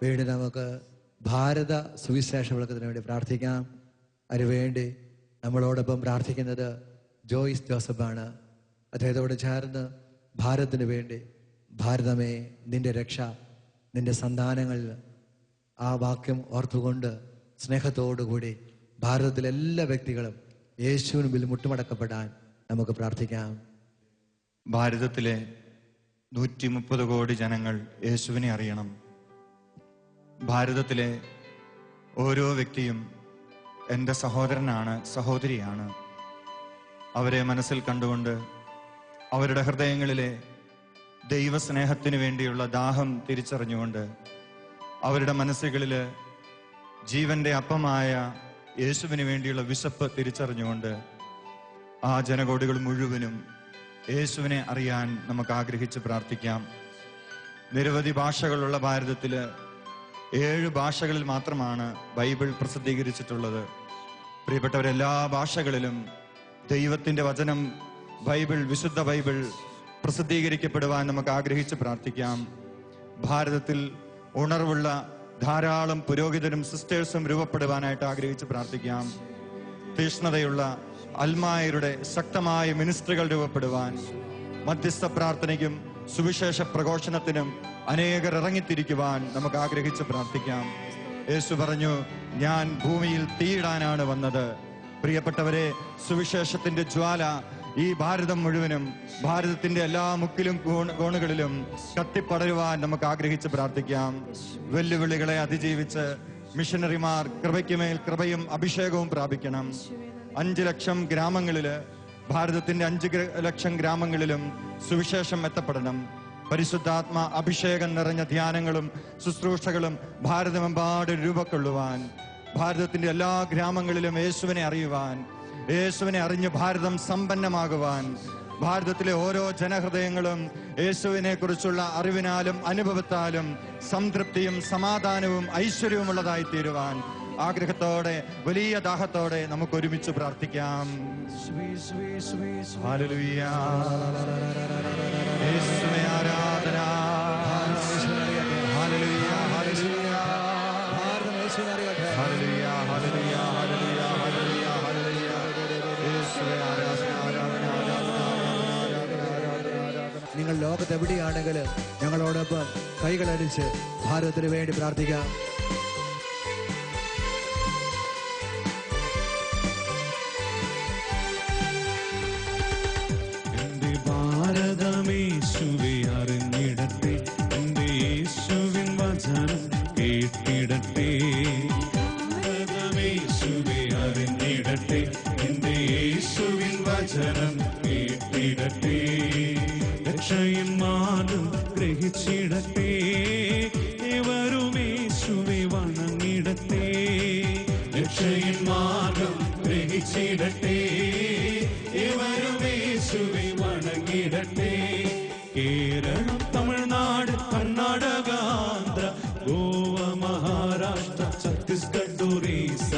വീണ്ടും നമുക്ക് ഭാരത സുവിശേഷ വിളക്കത്തിന് വേണ്ടി പ്രാർത്ഥിക്കാം. അതിനുവേണ്ടി നമ്മളോടൊപ്പം പ്രാർത്ഥിക്കുന്നത് ജോയ്സ് ജോസഫാണ്. അദ്ദേഹത്തോട് ചേർന്ന് ഭാരതത്തിന് വേണ്ടി, ഭാരതമേ നിന്റെ രക്ഷ നിന്റെ സന്താനങ്ങളിൽ, ആ വാക്യം ഓർത്തുകൊണ്ട് സ്നേഹത്തോടുകൂടി ഭാരതത്തിലെ എല്ലാ വ്യക്തികളും യേശുവിന് മുമ്പിൽ മുട്ടുമടക്കപ്പെടാൻ നമുക്ക് പ്രാർത്ഥിക്കാം. ഭാരതത്തിലെ 130 കോടി ജനങ്ങൾ യേശുവിനെ അറിയണം. ഭാരതത്തിലെ ഓരോ വ്യക്തിയും എൻ്റെ സഹോദരനാണ്, സഹോദരിയാണ്. അവരെ മനസ്സിൽ കണ്ടുകൊണ്ട് അവരുടെ ഹൃദയങ്ങളിലെ ദൈവസ്നേഹത്തിന് വേണ്ടിയുള്ള ദാഹം തിരിച്ചറിഞ്ഞുകൊണ്ട് അവരുടെ മനസ്സുകളിൽ ജീവന്റെ അപ്പമായ യേശുവിന് വേണ്ടിയുള്ള വിശപ്പ് തിരിച്ചറിഞ്ഞുകൊണ്ട് ആ ജനകോടികൾ മുഴുവനും യേശുവിനെ അറിയാൻ നമുക്ക് ആഗ്രഹിച്ച് പ്രാർത്ഥിക്കാം. നിരവധി ഭാഷകളുള്ള ഭാരതത്തിൽ 7 ഭാഷകളിൽ മാത്രമാണ് ബൈബിൾ പ്രസിദ്ധീകരിച്ചിട്ടുള്ളത്. പ്രിയപ്പെട്ടവരെല്ലാ ഭാഷകളിലും ദൈവത്തിൻ്റെ വചനം, ബൈബിൾ, വിശുദ്ധ ബൈബിൾ പ്രസിദ്ധീകരിക്കപ്പെടുവാൻ നമുക്ക് ആഗ്രഹിച്ച് പ്രാർത്ഥിക്കാം. ഭാരതത്തിൽ ഉണർവുള്ള ധാരാളം പുരോഹിതരും സിസ്റ്റേഴ്സും രൂപപ്പെടുവാനായിട്ട് ആഗ്രഹിച്ച് പ്രാർത്ഥിക്കാം. തീഷ്ണതയുള്ള അൽമായരുടെ ശക്തമായ മിനിസ്ട്രികൾ രൂപപ്പെടുവാൻ, മധ്യസ്ഥ പ്രാർത്ഥനയ്ക്കും സുവിശേഷ പ്രഘോഷണത്തിനും അനേകർ ഇറങ്ങിത്തിരിക്കുവാൻ നമുക്ക് ആഗ്രഹിച്ച് പ്രാർത്ഥിക്കാം. യേശു പറഞ്ഞു, ഞാൻ ഭൂമിയിൽ തീയിടാനാണ് വന്നത്. പ്രിയപ്പെട്ടവരെ, സുവിശേഷത്തിന്റെ ജ്വാല ഈ ഭാരതം മുഴുവനും, ഭാരതത്തിന്റെ എല്ലാ മുക്കിലും കോണുകളിലും കത്തിപ്പടരുവാൻ നമുക്ക് ആഗ്രഹിച്ച് പ്രാർത്ഥിക്കാം. വെല്ലുവിളികളെ അതിജീവിച്ച് മിഷനറിമാർ കൃപയ്ക്കുമേൽ കൃപയും അഭിഷേകവും പ്രാപിക്കണം. 5 ലക്ഷം ഗ്രാമങ്ങളില്, ഭാരതത്തിന്റെ 5 ലക്ഷം ഗ്രാമങ്ങളിലും സുവിശേഷം എത്തപ്പെടണം. പരിശുദ്ധാത്മ അഭിഷേകം നിറഞ്ഞ ധ്യാനങ്ങളും ശുശ്രൂഷകളും ഭാരതമെമ്പാടും രൂപക്കൊള്ളുവാൻ, ഭാരതത്തിന്റെ എല്ലാ ഗ്രാമങ്ങളിലും യേശുവിനെ അറിയുവാൻ, യേശുവിനെ അറിഞ്ഞ് ഭാരതം സമ്പന്നമാകുവാൻ, ഭാരതത്തിലെ ഓരോ ജനഹൃദയങ്ങളും യേശുവിനെ കുറിച്ചുള്ള അറിവിനാലും അനുഭവത്താലും സംതൃപ്തിയും സമാധാനവും ഐശ്വര്യവുമുള്ളതായി തീരുവാൻ ആഗ്രഹത്തോടെ, വലിയ ദാഹത്തോടെ നമുക്ക് ഒരുമിച്ച് പ്രാർത്ഥിക്കാം. ഹല്ലേലൂയ, യേശുവേ ആരാധന. Hallelujah, hallelujah, hallelujah, hallelujah, hallelujah, hallelujah, hallelujah. യേശുവേ ആരാധന, ആരാധന, ആരാധന. നിങ്ങൾ ലോകത്തെവിടെയാണെങ്കിൽ ഞങ്ങളോടൊപ്പം കൈകളടിച്ച് ഭാരതത്തിന് വേണ്ടി പ്രാർത്ഥിക്കാം. ഭാരതമേശുവെ അറിഞ്ഞിടട്ടെ, എന്റെ യേശുവിൻ വചനം കേട്ടിടട്ടെ. ഭാരതമേശുവെ അറിഞ്ഞിടട്ടെ, എന്റെ യേശുവിൻ വചനം കേട്ടിടട്ടെ. രക്ഷയും മാർഗം ഗ്രഹിച്ചിടട്ടെ, ഏവരും യേശുവെ വണങ്ങിടട്ടെ. രക്ഷയും മാർഗം ഗ്രഹിച്ചിടട്ടെ, ഏവരും യേശുവെ വണങ്ങിടട്ടെ. Keralam, Tamil Nadu, Karnataka, Andhra, Goa, Maharashtra, Chhattisgarh, Orissa,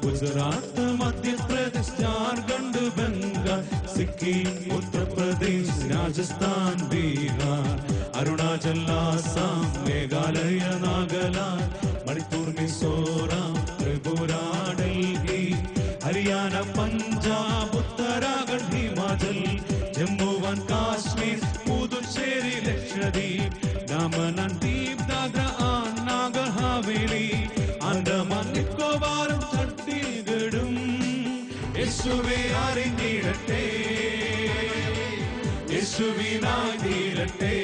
Gujarat, Madhya Pradesh, Jharkhand, Bengal, Sikkim, Uttar Pradesh, Rajasthan, Bihar, Arunachal, Assam, Meghalaya, Nagaland, Manipur, Mizoram, Tripura, Delhi, Haryana, Punjab, Uttarakhand, Himachal, Jammu and Kashmir, Puducherry, Lakshadweep, Daman and Diu, Dadra and Nagar Haveli, Andaman, നിക്കോബാറും ഛത്തീസ്ഗഡും യേശുവെ അറിഞ്ഞിടട്ടെ, യേശുവിനായി തീരട്ടെ.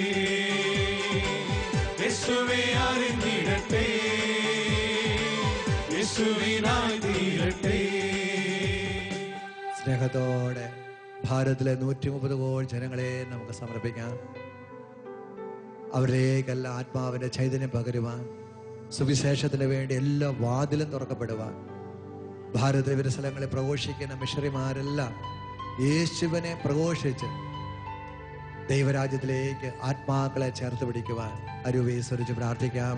യേശുവെ അറിഞ്ഞിടട്ടെ, യേശുവിനായി തീരട്ടെ. സ്നേഹത്തോടെ ഭാരതത്തിലെ 130 കോടി ജനങ്ങളെ നമുക്ക് സമർപ്പിക്കാം. അവരിലേക്കല്ല ആത്മാവിന്റെ ചൈതന്യം പകരുവാൻ, സുവിശേഷത്തിന് വേണ്ടി എല്ലാ വാതിലും തുറക്കപ്പെടുവാൻ, ഭാരതത്തിലെ വിവിധ സ്ഥലങ്ങളിൽ പ്രഘോഷിക്കുന്ന മിഷണറിമാരെല്ലാം യേശുവിനെ പ്രഘോഷിച്ച് ദൈവരാജ്യത്തിലേക്ക് ആത്മാക്കളെ ചേർത്ത് പിടിക്കുവാൻ അരുവീസ്വരിച്ച് പ്രാർത്ഥിക്കാം.